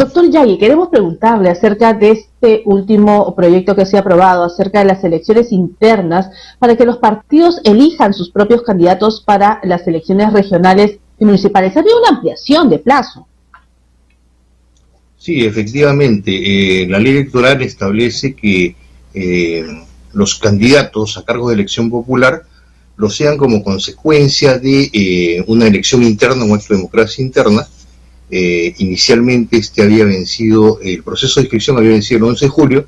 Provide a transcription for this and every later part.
Doctor Yagui, queremos preguntarle acerca de este último proyecto que se ha aprobado, acerca de las elecciones internas, para que los partidos elijan sus propios candidatos para las elecciones regionales y municipales. Había una ampliación de plazo. Sí, efectivamente, la ley electoral establece que los candidatos a cargo de elección popular lo sean como consecuencia de una elección interna, un acto de democracia interna. Inicialmente el proceso de inscripción había vencido el 11 de julio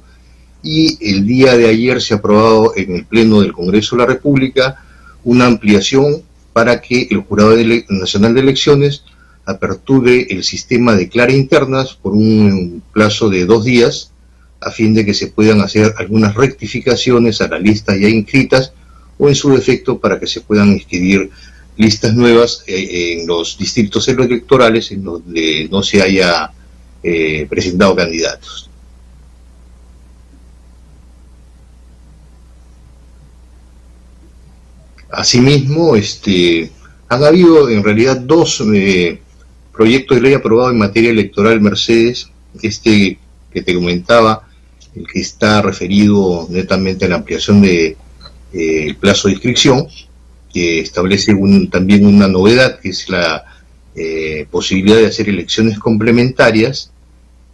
y el día de ayer se ha aprobado en el Pleno del Congreso de la República una ampliación para que el Jurado Nacional de Elecciones aperture el sistema de clara internas por un plazo de 2 días a fin de que se puedan hacer algunas rectificaciones a las listas ya inscritas o en su defecto para que se puedan inscribir listas nuevas en los distritos electorales en donde no se haya presentado candidatos. Asimismo, han habido en realidad 2 proyectos de ley aprobados en materia electoral, Mercedes, que te comentaba, el que está referido netamente a la ampliación de el plazo de inscripción, que establece también una novedad, que es la posibilidad de hacer elecciones complementarias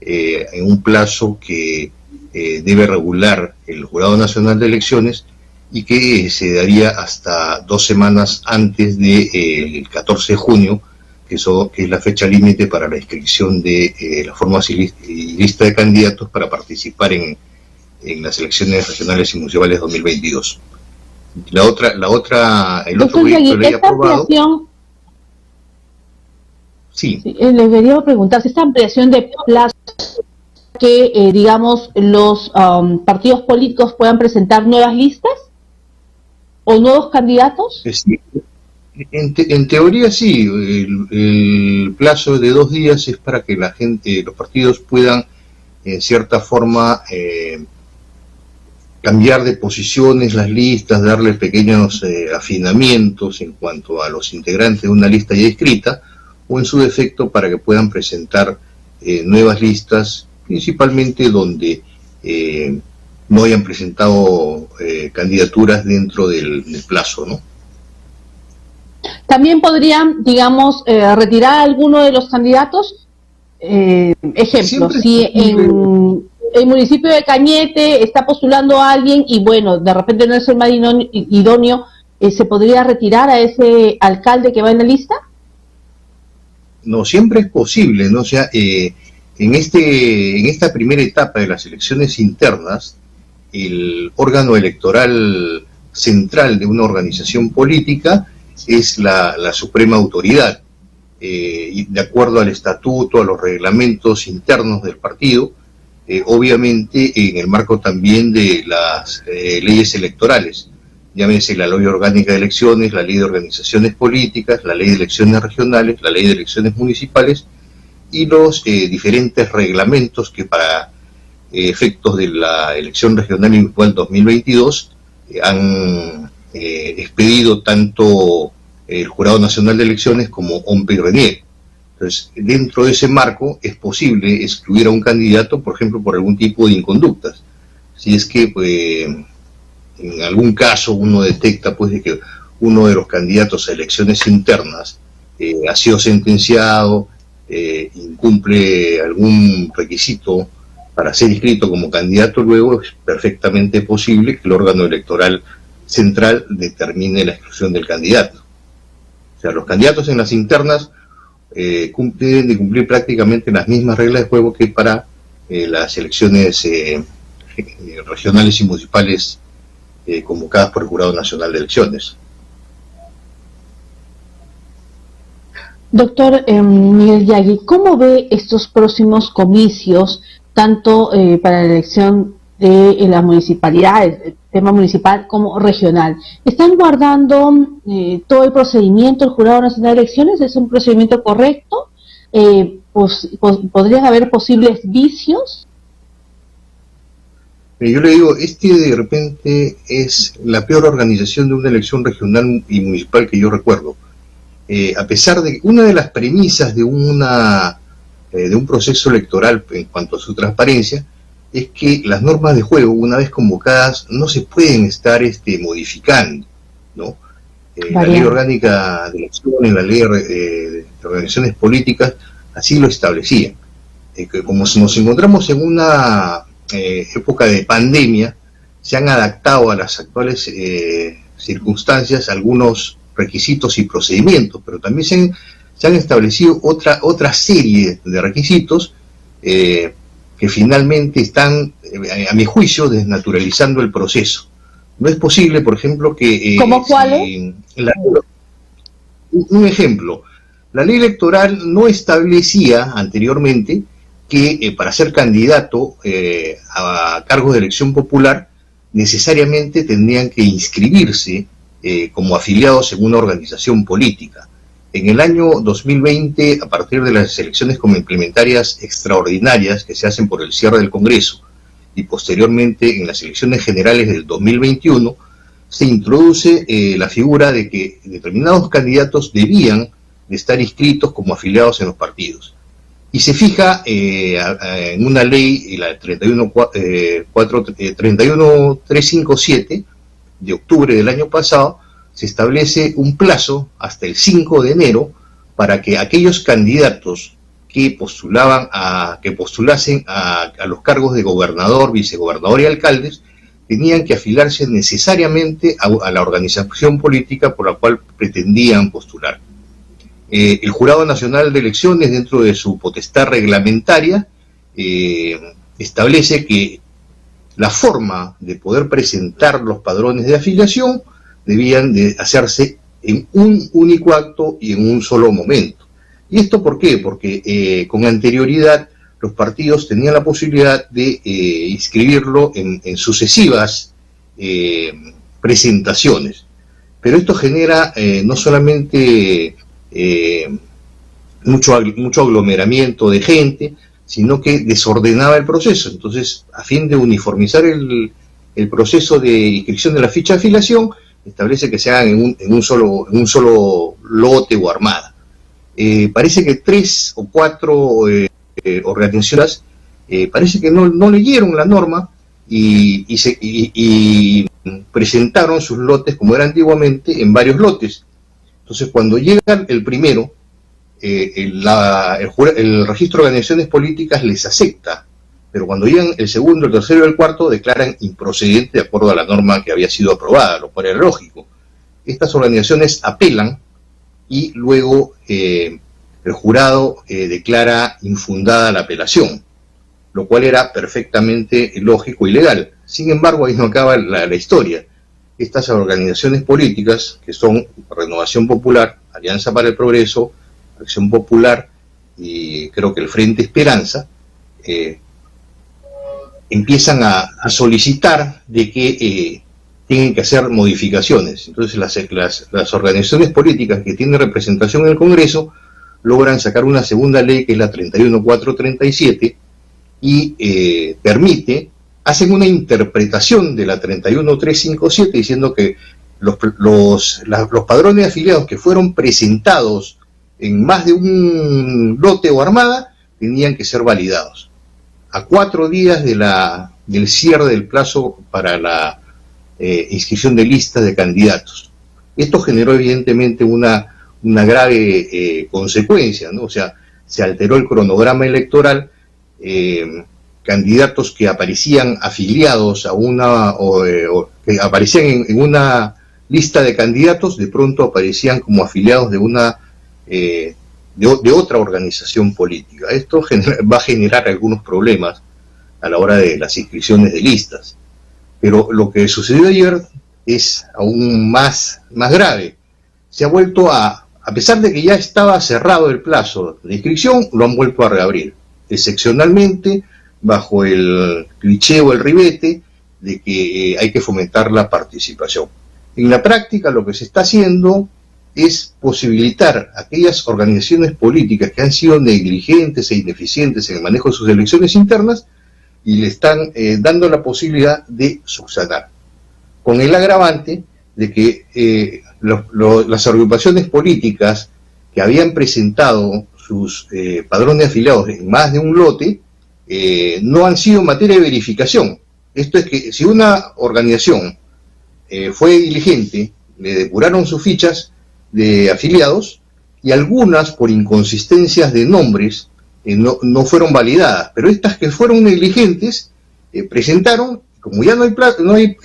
en un plazo que debe regular el Jurado Nacional de Elecciones y que se daría hasta 2 semanas antes del 14 de junio, que es la fecha límite para la inscripción de las formas y lista de candidatos para participar en las elecciones regionales y municipales 2022. El otro proyecto de ley aprobado. Sí. Le quería preguntar si esta ampliación de plazo que, digamos, los partidos políticos puedan presentar nuevas listas o nuevos candidatos. Sí. En teoría sí, el plazo de 2 días es para que los partidos puedan, en cierta forma, cambiar de posiciones las listas, darle pequeños afinamientos en cuanto a los integrantes de una lista ya escrita, o en su defecto para que puedan presentar nuevas listas, principalmente donde no hayan presentado candidaturas dentro del plazo, ¿no? También podrían, digamos, retirar a alguno de los candidatos. Ejemplo, si en el municipio de Cañete está postulando a alguien y bueno, de repente no es el más idóneo, ¿se podría retirar a ese alcalde que va en la lista? No, siempre es posible, ¿no? O sea, en esta primera etapa de las elecciones internas, el órgano electoral central de una organización política es la suprema autoridad, y de acuerdo al estatuto, a los reglamentos internos del partido, obviamente en el marco también de las leyes electorales, llámese la Ley Orgánica de Elecciones, la Ley de Organizaciones Políticas, la Ley de Elecciones Regionales, la Ley de Elecciones Municipales y los diferentes reglamentos que para efectos de la elección regional y municipal 2022 han expedido tanto el Jurado Nacional de Elecciones como OMPE y RENIEC. Entonces, dentro de ese marco es posible excluir a un candidato, por ejemplo, por algún tipo de inconductas. Si es que en algún caso uno detecta pues de que uno de los candidatos a elecciones internas ha sido sentenciado, incumple algún requisito para ser inscrito como candidato, luego es perfectamente posible que el órgano electoral central determine la exclusión del candidato. O sea, los candidatos en las internas deben de cumplir prácticamente las mismas reglas de juego que para las elecciones regionales y municipales convocadas por el Jurado Nacional de Elecciones. Doctor Miguel Yagui, ¿cómo ve estos próximos comicios, tanto para la elección de la municipalidad, el tema municipal, como regional? ¿Están guardando todo el procedimiento del Jurado Nacional de Elecciones? ¿Es un procedimiento correcto? ¿Podrían haber posibles vicios? Yo le digo, de repente es la peor organización de una elección regional y municipal que yo recuerdo. A pesar de que una de las premisas de una de un proceso electoral en cuanto a su transparencia es que las normas de juego, una vez convocadas, no se pueden estar modificando, ¿no? La ley orgánica de elecciones, la ley de organizaciones políticas, así lo establecían. Que como nos encontramos en una época de pandemia, se han adaptado a las actuales circunstancias algunos requisitos y procedimientos, pero también se han establecido otra serie de requisitos que finalmente están, a mi juicio, desnaturalizando el proceso. No es posible, por ejemplo, que... ¿Cómo cuáles? Un ejemplo, la ley electoral no establecía anteriormente que para ser candidato a cargos de elección popular necesariamente tendrían que inscribirse como afiliados en una organización política. En el año 2020, a partir de las elecciones complementarias extraordinarias que se hacen por el cierre del Congreso y posteriormente en las elecciones generales del 2021, se introduce la figura de que determinados candidatos debían de estar inscritos como afiliados en los partidos. Y se fija en una ley, la 31357 de octubre del año pasado, se establece un plazo hasta el 5 de enero para que aquellos candidatos que postulasen a los cargos de gobernador, vicegobernador y alcaldes, tenían que afiliarse necesariamente a la organización política por la cual pretendían postular. El Jurado Nacional de Elecciones, dentro de su potestad reglamentaria, establece que la forma de poder presentar los padrones de afiliación debían de hacerse en un único acto y en un solo momento. ¿Y esto por qué? Porque con anterioridad los partidos tenían la posibilidad de inscribirlo en sucesivas presentaciones. Pero esto genera no solamente mucho aglomeramiento de gente, sino que desordenaba el proceso. Entonces, a fin de uniformizar el proceso de inscripción de la ficha de afiliación, establece que se hagan en un solo lote o armada. Parece que 3 o 4 organizaciones parece que no leyeron la norma y presentaron sus lotes, como era antiguamente, en varios lotes. Entonces, cuando llega el primero, el registro de organizaciones políticas les acepta, pero cuando llegan el segundo, el tercero y el cuarto, declaran improcedente de acuerdo a la norma que había sido aprobada, lo cual era lógico. Estas organizaciones apelan y luego el jurado declara infundada la apelación, lo cual era perfectamente lógico y legal. Sin embargo, ahí no acaba la historia. Estas organizaciones políticas, que son Renovación Popular, Alianza para el Progreso, Acción Popular y creo que el Frente Esperanza, empiezan a solicitar de que tienen que hacer modificaciones. Entonces las organizaciones políticas que tienen representación en el Congreso logran sacar una segunda ley, que es la 31437, y hacen una interpretación de la 31357 diciendo que los padrones de afiliados que fueron presentados en más de un lote o armada tenían que ser validados. A 4 días del cierre del plazo para la inscripción de listas de candidatos. Esto generó evidentemente una grave consecuencia, ¿no? O sea, se alteró el cronograma electoral, candidatos que aparecían afiliados a que aparecían en una lista de candidatos, de pronto aparecían como afiliados de otra organización política. Esto va a generar algunos problemas a la hora de las inscripciones de listas. Pero lo que sucedió ayer es aún más grave. Se ha vuelto a pesar de que ya estaba cerrado el plazo de inscripción, lo han vuelto a reabrir, excepcionalmente bajo el cliché o el ribete de que hay que fomentar la participación. En la práctica lo que se está haciendo es posibilitar a aquellas organizaciones políticas que han sido negligentes e ineficientes en el manejo de sus elecciones internas y le están dando la posibilidad de subsanar, con el agravante de que las agrupaciones políticas que habían presentado sus padrones afiliados en más de un lote, no han sido materia de verificación. Esto es que si una organización fue diligente, le depuraron sus fichas de afiliados y algunas por inconsistencias de nombres no fueron validadas, pero estas que fueron negligentes presentaron, como ya no hay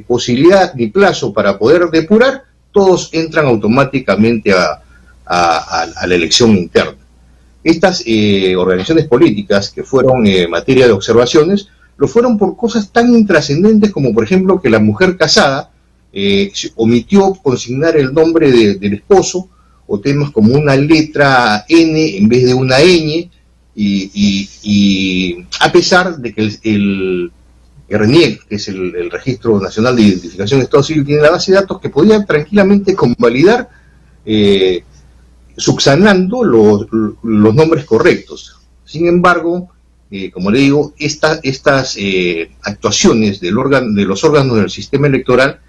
posibilidad ni plazo para poder depurar, todos entran automáticamente a la elección interna. Estas organizaciones políticas que fueron materia de observaciones, lo fueron por cosas tan intrascendentes como, por ejemplo, que la mujer casada omitió consignar el nombre del esposo, o temas como una letra N en vez de una ñ, y a pesar de que el RNIEC, que es el Registro Nacional de Identificación de Estado Civil, tiene la base de datos que podían tranquilamente convalidar subsanando los nombres correctos. Sin embargo, como le digo, estas actuaciones de los órganos del sistema electoral,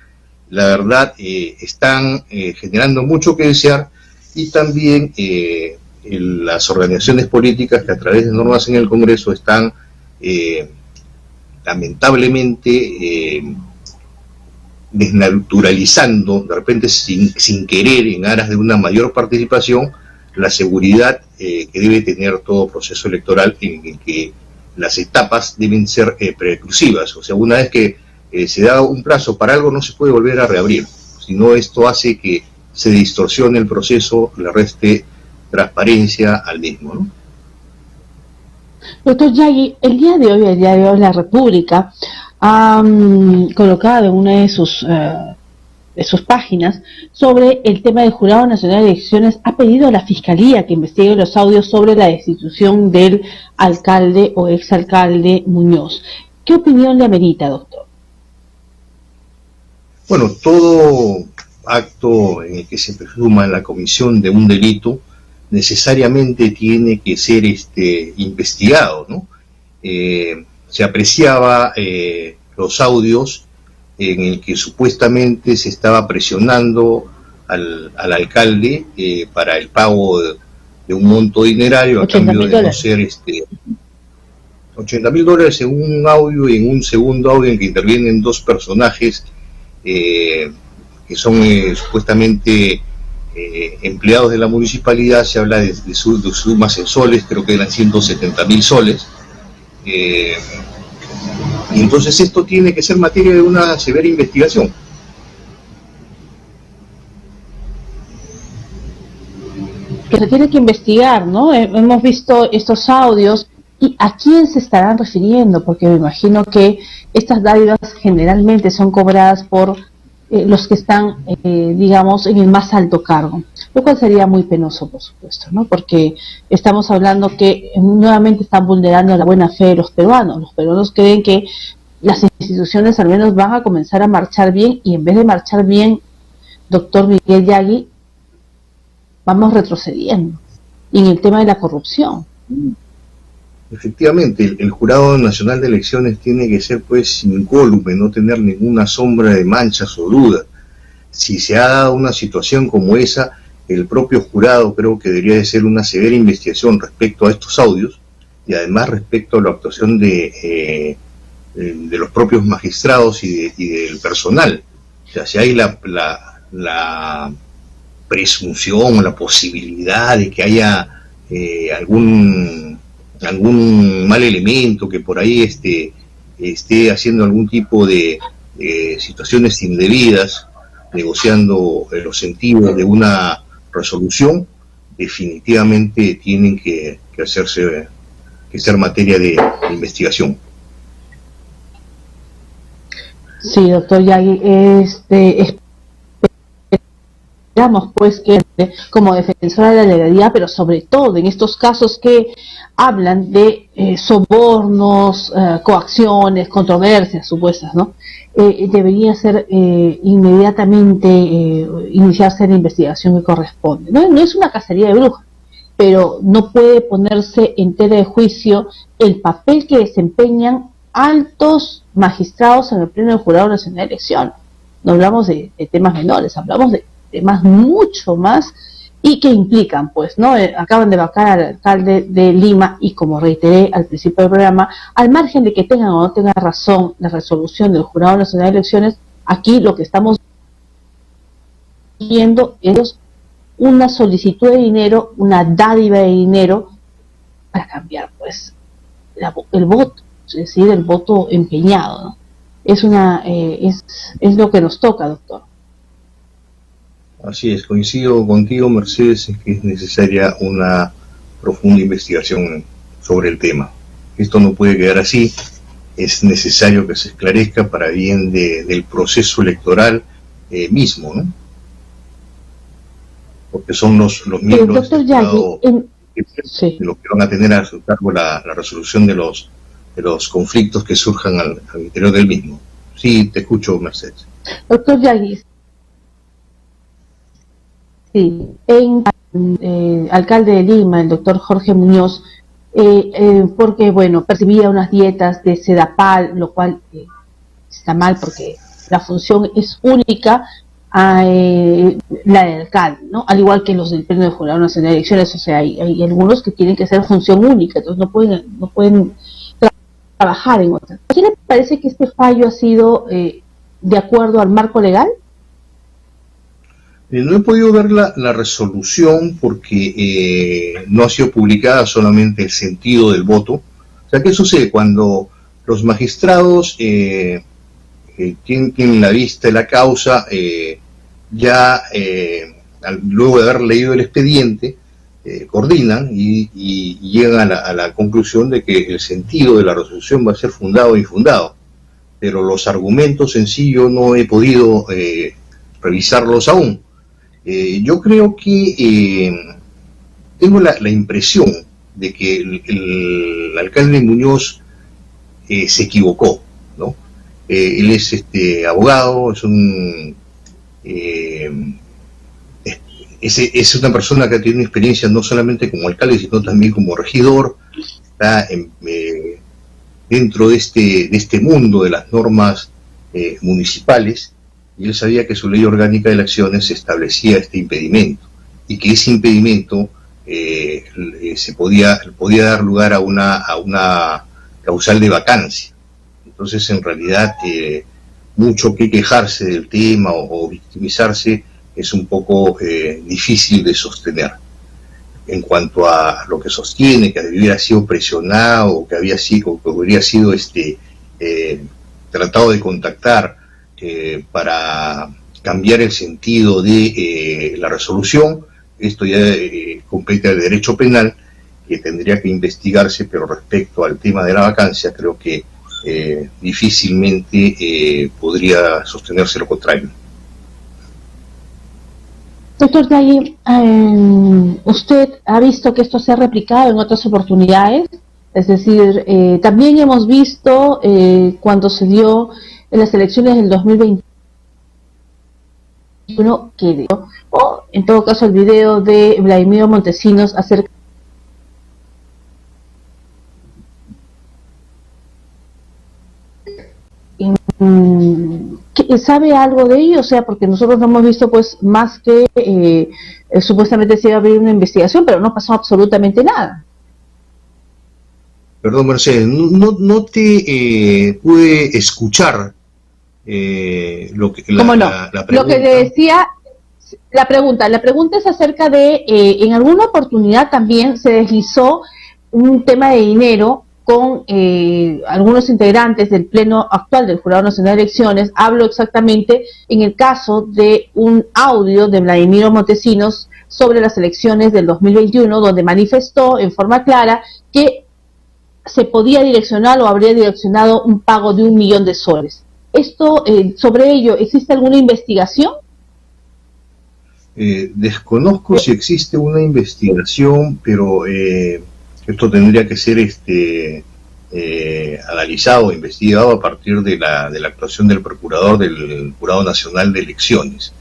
la verdad, están generando mucho que desear, y también las organizaciones políticas que a través de normas en el Congreso están lamentablemente desnaturalizando, de repente sin querer, en aras de una mayor participación, la seguridad que debe tener todo proceso electoral, en el que las etapas deben ser preclusivas. O sea, una vez que se da un plazo para algo, no se puede volver a reabrir, sino esto hace que se distorsione el proceso, le reste transparencia al mismo, ¿no? Doctor Yagui, el día de hoy la República ha colocado en una de sus páginas sobre el tema del Jurado Nacional de Elecciones, ha pedido a la Fiscalía que investigue los audios sobre la destitución del alcalde o exalcalde Muñoz. ¿Qué opinión le amerita, doctor? Bueno, todo acto en el que se presuma la comisión de un delito necesariamente tiene que ser investigado, ¿no? Se apreciaba los audios en el que supuestamente se estaba presionando al alcalde para el pago de un monto dinerario a cambio de no ser $80.000 en un audio, y en un segundo audio en que intervienen dos personajes que son supuestamente empleados de la municipalidad. Se habla de sumas en soles, creo que eran 170.000 soles. Y entonces esto tiene que ser materia de una severa investigación. Que se tiene que investigar, ¿no? Hemos visto estos audios, y ¿a quién se estarán refiriendo? Porque me imagino que estas dádivas generalmente son cobradas por los que están, digamos, en el más alto cargo, lo cual sería muy penoso, por supuesto, ¿no? Porque estamos hablando que nuevamente están vulnerando la buena fe de los peruanos. Los peruanos creen que las instituciones al menos van a comenzar a marchar bien, y en vez de marchar bien, doctor Miguel Yagui, vamos retrocediendo en el tema de la corrupción. Efectivamente, el Jurado Nacional de Elecciones tiene que ser pues incólume, no tener ninguna sombra de manchas o dudas. Si se ha dado una situación como esa, el propio jurado creo que debería de ser una severa investigación respecto a estos audios, y además respecto a la actuación de los propios magistrados y del personal. O sea, si hay la presunción o la posibilidad de que haya algún mal elemento que por ahí esté haciendo algún tipo de situaciones indebidas, negociando los sentidos de una resolución, definitivamente tienen que ser materia de investigación. Sí, doctor Yagui, esperamos pues que como defensora de la legalidad, pero sobre todo en estos casos que hablan de sobornos, coacciones, controversias supuestas, ¿no? Debería ser inmediatamente iniciarse la investigación que corresponde. No es una cacería de brujas, pero no puede ponerse en tela de juicio el papel que desempeñan altos magistrados en el Pleno del Jurado Nacional de Elecciones. No hablamos de temas menores, hablamos de temas mucho más y que implican, pues, ¿no? Acaban de vacar al alcalde de Lima y, como reiteré al principio del programa, al margen de que tengan o no tengan razón la resolución del Jurado Nacional de Elecciones, aquí lo que estamos viendo es una solicitud de dinero, una dádiva de dinero para cambiar, pues, el voto, es decir, el voto empeñado, ¿no? Es lo que nos toca, doctor. Así es, coincido contigo, Mercedes, en que es necesaria una profunda investigación sobre el tema. Esto no puede quedar así, es necesario que se esclarezca para bien del proceso electoral mismo, ¿no? Porque son los miembros del Estado los que van a tener a su cargo la resolución de los conflictos que surjan al interior del mismo. Sí, te escucho, Mercedes. Doctor Yagui, sí, alcalde de Lima, el doctor Jorge Muñoz, porque, bueno, percibía unas dietas de Sedapal, lo cual está mal porque la función es única a la del alcalde, ¿no? Al igual que los del Pleno de Jurado Nacional de Elecciones, o sea, hay algunos que tienen que ser función única, entonces no pueden trabajar en otras. ¿A quién le parece que este fallo ha sido de acuerdo al marco legal? No he podido ver la resolución porque no ha sido publicada, solamente el sentido del voto. O sea, ¿qué sucede? Cuando los magistrados tienen la vista de la causa, luego de haber leído el expediente, coordinan y llegan a la conclusión de que el sentido de la resolución va a ser fundado o infundado. Pero los argumentos en sí yo no he podido revisarlos aún. Yo creo que tengo la impresión de que el alcalde Muñoz se equivocó, ¿no? Él es abogado, es una persona que tiene una experiencia no solamente como alcalde, sino también como regidor, está dentro de este mundo de las normas municipales, y él sabía que su ley orgánica de elecciones establecía este impedimento, y que ese impedimento podía dar lugar a una causal de vacancia. Entonces, en realidad, mucho que quejarse del tema o victimizarse es un poco difícil de sostener. En cuanto a lo que sostiene, que hubiera sido presionado, o que habría sido tratado de contactar para cambiar el sentido de la resolución, esto ya compete al derecho penal, que tendría que investigarse, pero respecto al tema de la vacancia, creo que difícilmente podría sostenerse lo contrario. Doctor Yagui, ¿usted ha visto que esto se ha replicado en otras oportunidades? Es decir, también hemos visto cuando se dio en las elecciones del 2021, o en todo caso el video de Vladimiro Montesinos acerca ¿sabe algo de ello? O sea, porque nosotros no hemos visto pues más que supuestamente se iba a abrir una investigación, pero no pasó absolutamente nada. Perdón, Mercedes, no te pude escuchar lo que la pregunta. Lo que le decía, la pregunta es acerca de en alguna oportunidad también se deslizó un tema de dinero con algunos integrantes del Pleno actual del Jurado Nacional de Elecciones. Hablo exactamente en el caso de un audio de Vladimiro Montesinos sobre las elecciones del 2021, donde manifestó en forma clara que se podía direccionar o habría direccionado un pago de $1 millón. Esto, sobre ello, ¿existe alguna investigación? Desconozco si existe una investigación, pero esto tendría que ser analizado, investigado a partir de la actuación del procurador del Jurado Nacional de Elecciones.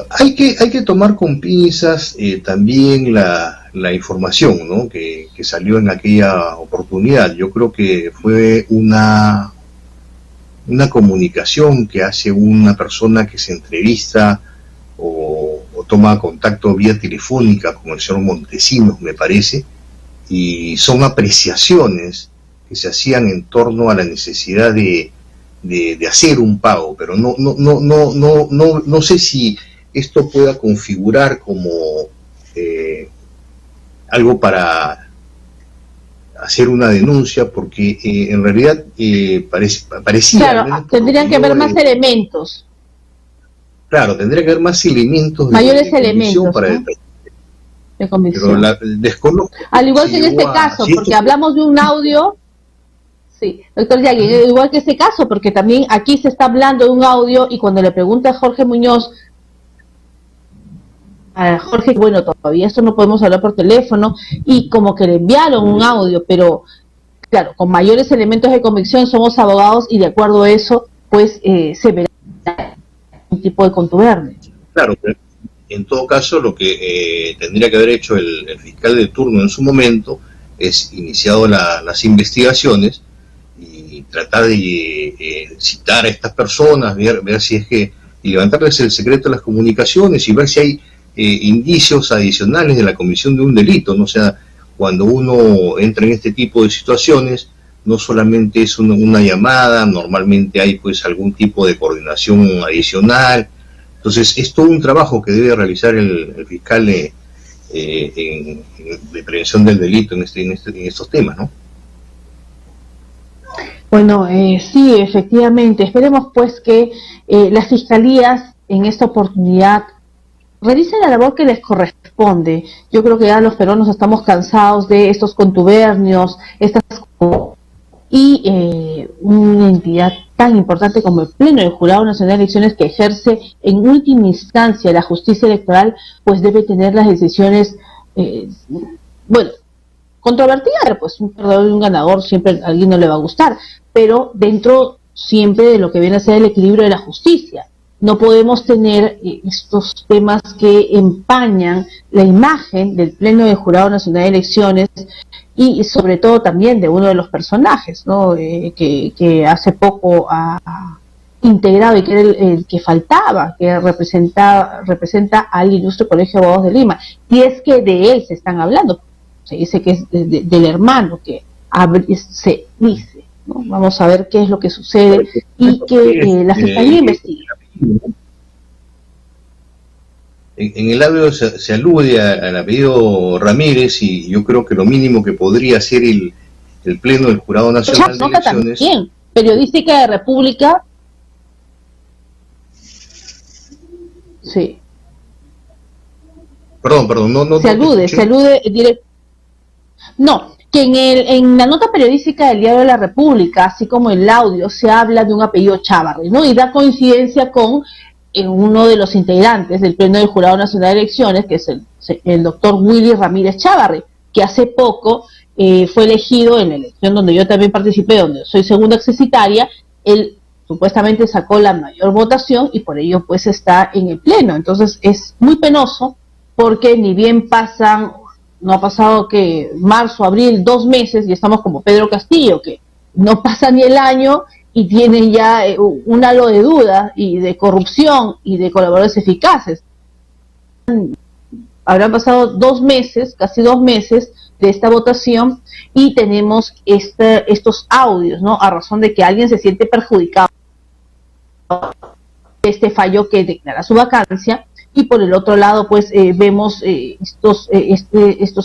Hay que tomar con pinzas también la información, ¿no?, que salió en aquella oportunidad. Yo creo que fue una comunicación que hace una persona que se entrevista o toma contacto vía telefónica con el señor Montesinos, me parece, y son apreciaciones que se hacían en torno a la necesidad de hacer un pago, pero no sé si esto pueda configurar como algo para hacer una denuncia, porque en realidad parecía... Claro, tendrían que haber más elementos. Claro, tendría que haber más elementos mayores elementos para ¿no? De convicción. Pero desconozco. Al igual que en este caso, porque hablamos de un audio. Sí, doctor Yagui, igual que este caso, porque también aquí se está hablando de un audio y cuando le pregunta a Jorge Muñoz, Jorge, bueno, todavía esto no podemos hablar por teléfono, y como que le enviaron un audio, pero claro, con mayores elementos de convicción, somos abogados y de acuerdo a eso, pues se verá un tipo de contubernio. Claro, pero en todo caso lo que tendría que haber hecho el fiscal de turno en su momento es iniciado las investigaciones y tratar de citar a estas personas, ver si es que, y levantarles el secreto de las comunicaciones y ver si hay indicios adicionales de la comisión de un delito, ¿no? O sea, cuando uno entra en este tipo de situaciones, no solamente es una llamada, normalmente hay pues algún tipo de coordinación adicional. Entonces es todo un trabajo que debe realizar el fiscal de prevención del delito en estos temas, ¿no? Bueno, sí, efectivamente. Esperemos pues que las fiscalías en esta oportunidad realicen la labor que les corresponde. Yo creo que ya los peruanos estamos cansados de estos contubernios, y una entidad tan importante como el Pleno del Jurado Nacional de Elecciones, que ejerce en última instancia la justicia electoral, pues debe tener las decisiones, bueno, controvertidas, pues un perdedor y un ganador siempre a alguien no le va a gustar, pero dentro siempre de lo que viene a ser el equilibrio de la justicia. No podemos tener estos temas que empañan la imagen del Pleno del Jurado Nacional de Elecciones y sobre todo también de uno de los personajes, ¿no? Que hace poco ha integrado y que era el que faltaba, que representa al Ilustre Colegio de Abogados de Lima. Y es que de él se están hablando, se dice que es del hermano que se dice, ¿no? Vamos a ver qué es lo que sucede y que la Fiscalía investigue. En el audio se alude al apellido Ramírez y yo creo que lo mínimo que podría hacer el Pleno del Jurado Nacional de Elecciones... También, periodística de República. Sí. Perdón, no. Se alude directo. No, que en la nota periodística del Diario de la República, así como el audio, se habla de un apellido Chávarri, ¿no? Y da coincidencia con uno de los integrantes del Pleno del Jurado Nacional de Elecciones, que es el doctor Willy Ramírez Chávarri, que hace poco fue elegido en la elección donde yo también participé, donde soy segunda accesitaria. Él supuestamente sacó la mayor votación y por ello pues está en el Pleno. Entonces es muy penoso porque ni bien no ha pasado que marzo, abril, 2 meses y estamos como Pedro Castillo, que no pasa ni el año y tienen ya un halo de duda y de corrupción y de colaboradores eficaces. Habrán pasado 2 meses, casi 2 meses de esta votación y tenemos estos audios, ¿no? A razón de que alguien se siente perjudicado este fallo que declara su vacancia. Y por el otro lado, pues vemos estos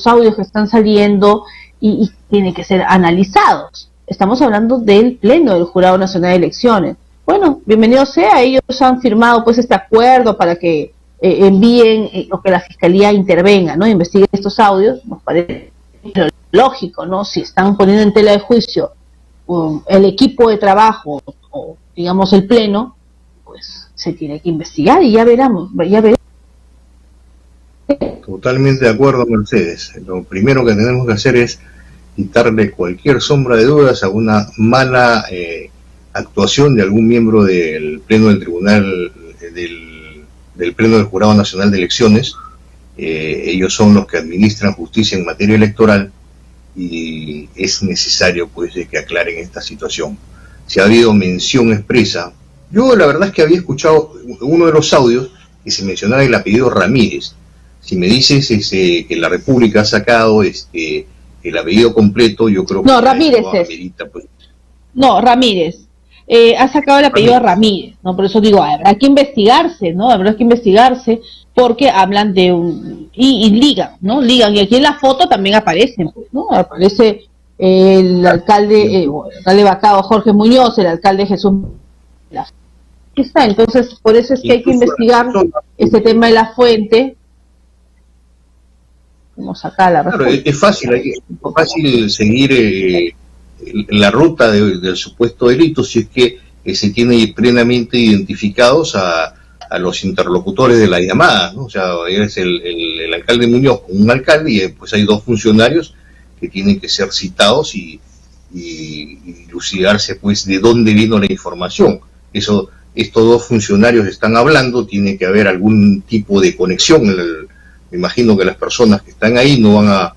audios que están saliendo y tienen que ser analizados. Estamos hablando del Pleno del Jurado Nacional de Elecciones. Bueno, bienvenido sea, ellos han firmado pues este acuerdo para que envíen o que la Fiscalía intervenga, ¿no? Investigue estos audios, nos parece lógico, ¿no? Si están poniendo en tela de juicio el equipo de trabajo o digamos el Pleno, pues se tiene que investigar y ya veremos. Totalmente de acuerdo, Mercedes. Lo primero que tenemos que hacer es quitarle cualquier sombra de dudas a una mala actuación de algún miembro del Pleno del Tribunal, del Pleno del Jurado Nacional de Elecciones. Ellos son los que administran justicia en materia electoral y es necesario pues de que aclaren esta situación. Si ha habido mención expresa, yo la verdad es que había escuchado uno de los audios que se mencionaba el apellido Ramírez. Si me dices que la República ha sacado el apellido completo, yo creo que no, Ramírez no es. amerita, pues. No, Ramírez. Ha sacado el apellido Ramírez, ¿no? Por eso digo, habrá que investigarse, ¿no? Habrá que investigarse porque hablan de un... Y ligan, ¿no? Ligan. Y aquí en la foto también aparecen, pues, ¿no? Aparece el alcalde, el alcalde Bacao, Jorge Muñoz, el alcalde Jesús. Aquí está, entonces por eso es que hay que investigar este tema de la fuente. Vamos acá la Claro, es fácil seguir la ruta del supuesto delito si es que se tiene plenamente identificados a los interlocutores de la llamada, ¿no? O sea, es el alcalde Muñoz con un alcalde y pues hay dos funcionarios que tienen que ser citados y dilucidarse pues de dónde vino la información. Estos dos funcionarios están hablando, tiene que haber algún tipo de conexión. Me imagino que las personas que están ahí no van a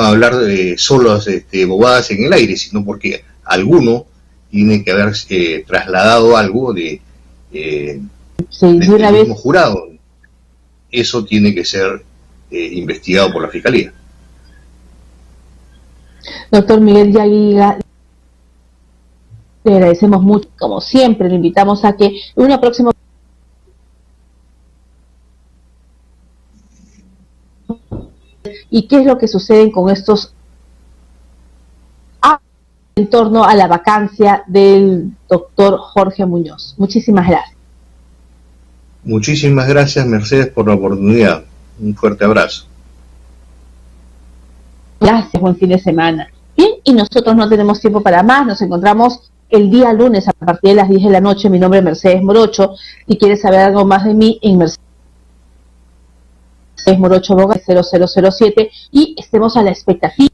hablar solas bobadas en el aire, sino porque alguno tiene que haber trasladado algo del mismo jurado. Eso tiene que ser investigado por la Fiscalía. Doctor Miguel Yaguiga, le agradecemos mucho, como siempre, le invitamos a que en una próxima y qué es lo que sucede con estos en torno a la vacancia del doctor Jorge Muñoz. Muchísimas gracias. Muchísimas gracias, Mercedes, por la oportunidad. Un fuerte abrazo. Gracias, buen fin de semana. Bien, y nosotros no tenemos tiempo para más, nos encontramos el día lunes a partir de las 10 de la noche. Mi nombre es Mercedes Morocho. Si quieres saber algo más de mí, en Mercedes Morocho Boga 0007 y estemos a la expectativa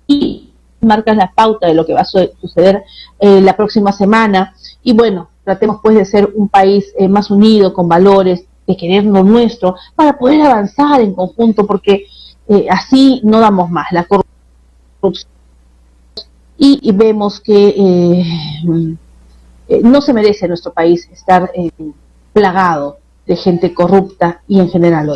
y marcas la pauta de lo que va a suceder la próxima semana. Y bueno, tratemos pues de ser un país más unido, con valores, de querer lo nuestro, para poder avanzar en conjunto, porque así no damos más. La corrupción y vemos que no se merece nuestro país estar plagado de gente corrupta y en general hoy.